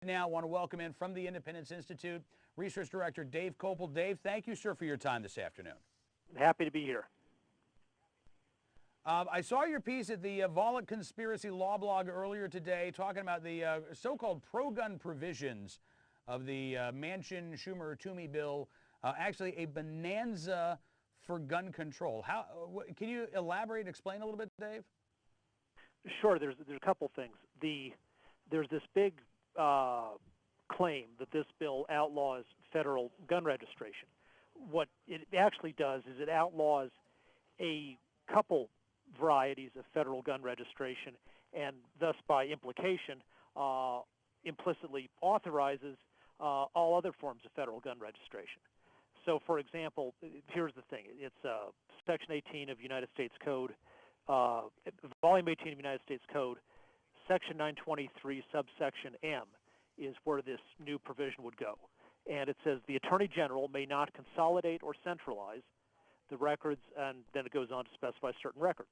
now. I want to welcome in from the Independence Institute, Research Director Dave Kopel. Dave, thank you, sir, for your time this afternoon. Happy to be here. I saw your piece at the Volokh Conspiracy law blog earlier today talking about the so-called pro-gun provisions of the Machin-Toomey bill, actually a bonanza for gun control. Can you elaborate, explain a little bit, Dave? Sure. There's a couple things. There's this big claim that this bill outlaws federal gun registration. What it actually does is it outlaws a couple varieties of federal gun registration, and thus by implication implicitly authorizes all other forms of federal gun registration. So, for example, here's the thing. It's Section 18 of United States Code, Volume 18 of United States Code, Section 923, subsection M, is where this new provision would go. And it says the Attorney General may not consolidate or centralize the records, and then it goes on to specify certain records.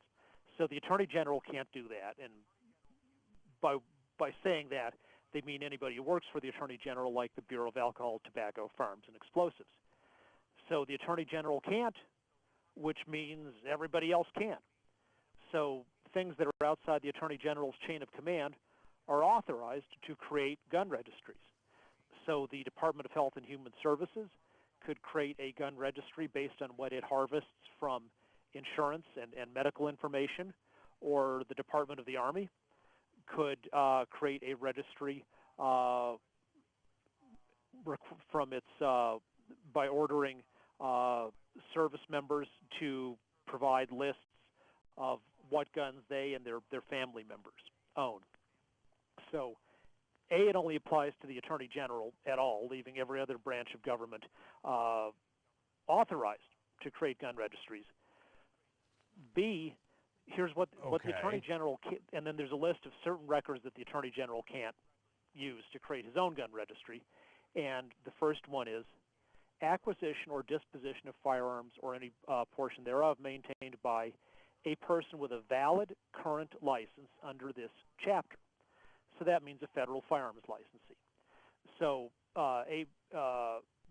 So the Attorney General can't do that, and by saying that, they mean anybody who works for the Attorney General, like the Bureau of Alcohol, Tobacco, Firearms, and Explosives. So the Attorney General can't, which means everybody else can. So things that are outside the Attorney General's chain of command are authorized to create gun registries. So the Department of Health and Human Services could create a gun registry based on what it harvests from insurance and medical information, or the Department of the Army could create a registry from its by ordering service members to provide lists of what guns they and their family members own. So, A, it only applies to the Attorney General at all, leaving every other branch of government authorized to create gun registries. B, here's what the Attorney General can, and then there's a list of certain records that the Attorney General can't use to create his own gun registry. And the first one is acquisition or disposition of firearms or any portion thereof maintained by a person with a valid current license under this chapter. So that means a federal firearms licensee. So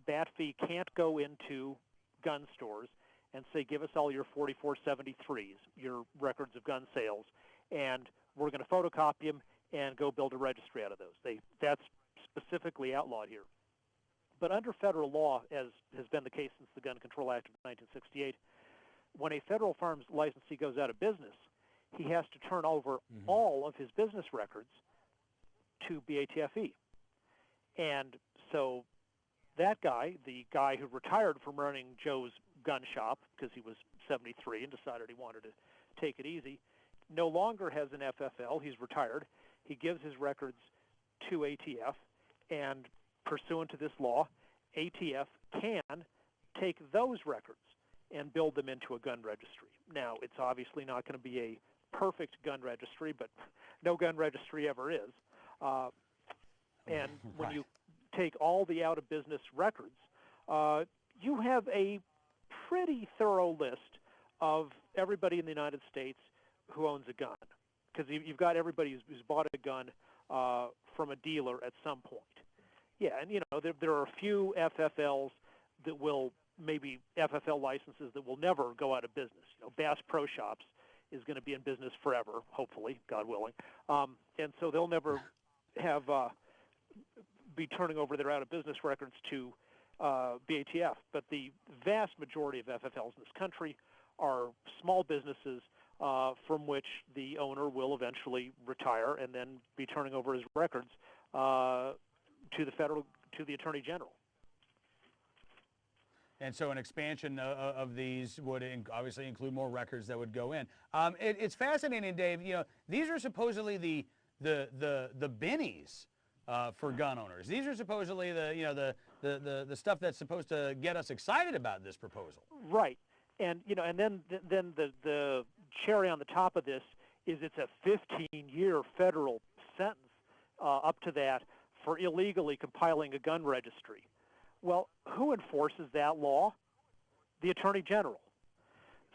that fee can't go into gun stores and say, give us all your 4473s, your records of gun sales, and we're going to photocopy them and go build a registry out of those. That's specifically outlawed here. But under federal law, as has been the case since the Gun Control Act of 1968, when a federal firearms licensee goes out of business, he has to turn over all of his business records to BATFE. And so that guy, the guy who retired from running Joe's gun shop because he was 73 and decided he wanted to take it easy, no longer has an FFL. He's retired. He gives his records to ATF, and pursuant to this law, ATF can take those records and build them into a gun registry. Now, it's obviously not going to be a perfect gun registry, but no gun registry ever is. And when you take all the out-of-business records, you have a pretty thorough list of everybody in the United States who owns a gun, because you've got everybody who's bought a gun from a dealer at some point. Yeah, and there are a few FFLs that will, maybe FFL licenses that will never go out of business. Bass Pro Shops is going to be in business forever, hopefully, God willing, and so they'll never have be turning over their out-of-business records to BATF. But the vast majority of FFLs in this country are small businesses from which the owner will eventually retire and then be turning over his records to the Attorney General. And so an expansion of these would obviously include more records that would go in. It's fascinating, Dave. These are supposedly the bennies for gun owners. These are supposedly the stuff that's supposed to get us excited about this proposal. Right, and and then the cherry on the top of this is it's a 15-year federal sentence up to that for illegally compiling a gun registry. Well, who enforces that law? The Attorney General.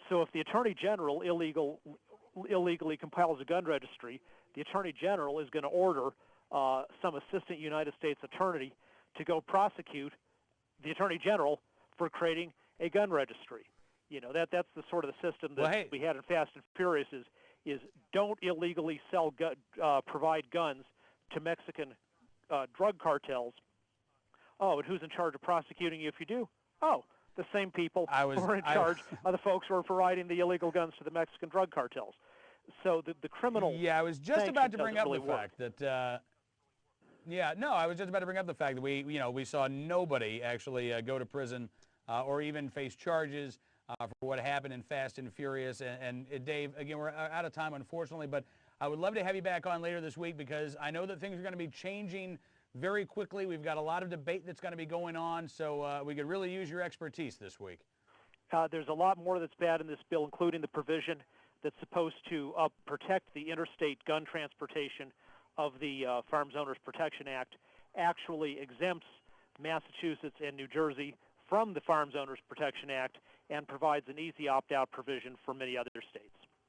So if the Attorney General illegally compiles a gun registry, the Attorney General is going to order some assistant United States attorney to go prosecute the Attorney General for creating a gun registry. You know, that's the sort of the system that we had in Fast and Furious is don't illegally provide guns to Mexican drug cartels. Oh, and who's in charge of prosecuting you if you do? Oh, the same people who are in charge of the folks who are providing the illegal guns to the Mexican drug cartels. So the criminal I was just about to bring up really the fact that I was just about to bring up the fact that we saw nobody actually go to prison or even face charges for what happened in Fast and Furious. And Dave, again, we're out of time, unfortunately, but I would love to have you back on later this week because I know that things are going to be changing very quickly. We've got a lot of debate that's going to be going on, so we could really use your expertise this week. There's a lot more that's bad in this bill, including the provision that's supposed to protect the interstate gun transportation of the Farms Owners Protection Act, actually exempts Massachusetts and New Jersey from the Farms Owners Protection Act and provides an easy opt-out provision for many other states.